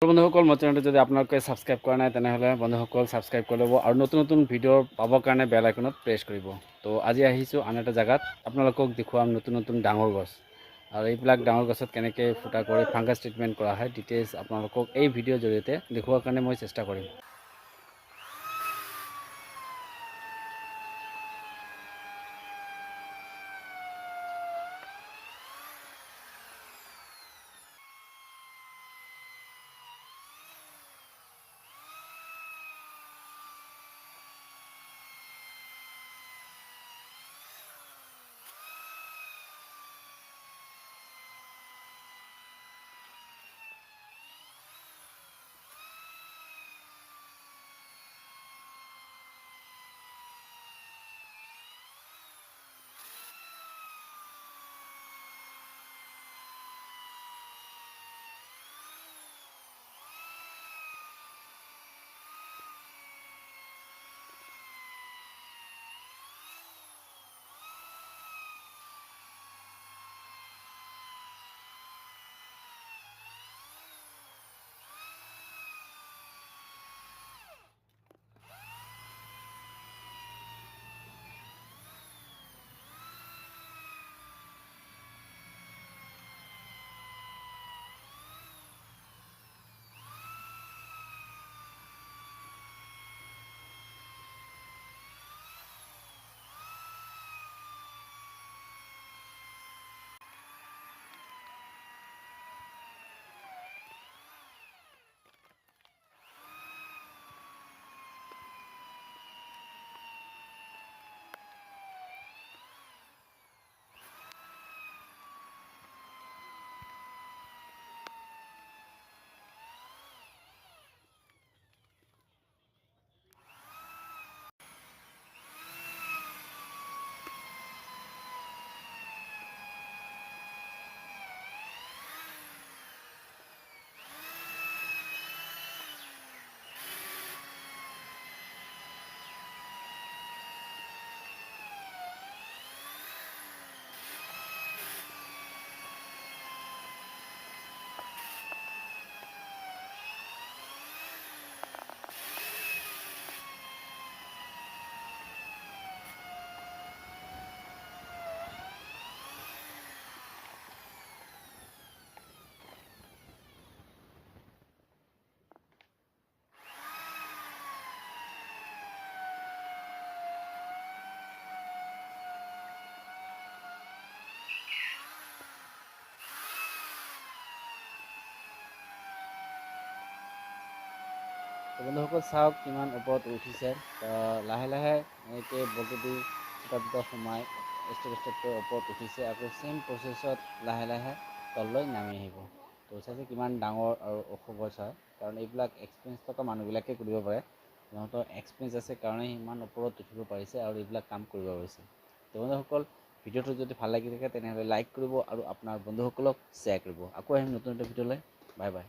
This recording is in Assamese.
বন্ধুসকল মোৰ চেনেলটো যদি আপোনালোকে ছাবস্ক্ৰাইব কৰা নাই তেনেহ'লে বন্ধুসকল ছাবস্ক্ৰাইব কৰি ল'ব আৰু নতুন নতুন ভিডিঅ' পাবৰ কাৰণে বেল আইকনত প্ৰেছ কৰিব। তো আজি আহিছোঁ আন এটা জেগাত আপোনালোকক দেখুৱাম নতুন নতুন ডাঙৰ গছ আৰু এইবিলাক ডাঙৰ গছত কেনেকৈ ফুটা কৰি ফাংগাছ ট্ৰিটমেণ্ট কৰা হয় ডিটেইলছ আপোনালোকক এই ভিডিঅ'ৰ জৰিয়তে দেখুওৱাৰ কাৰণে মই চেষ্টা কৰিম। বন্ধুসকল চাওক কিমান ওপৰত উঠিছে। লাহে লাহে এনেকৈ বলটোদি ফুটাটোতে সোমাই ষ্টেপকৈ ওপৰত উঠিছে। আকৌ চেম প্ৰচেছত লাহে লাহে তললৈ নামি আহিব। তো চাইছে কিমান ডাঙৰ আৰু ওখ গছ হয়, কাৰণ এইবিলাক এক্সপিৰিয়েঞ্চ থকা মানুহবিলাকে কৰিব পাৰে। সিহঁতৰ এক্সপিৰিয়েঞ্চ আছে কাৰণে ইমান ওপৰত উঠিব পাৰিছে আৰু এইবিলাক কাম কৰিব পাৰিছে। তো বন্ধুসকল ভিডিঅ'টো যদি ভাল লাগি থাকে তেনেহ'লে লাইক কৰিব আৰু আপোনাৰ বন্ধুসকলক শ্বেয়াৰ কৰিব। আকৌ আহিম নতুন এটা ভিডিঅ'লৈ। Bye bye.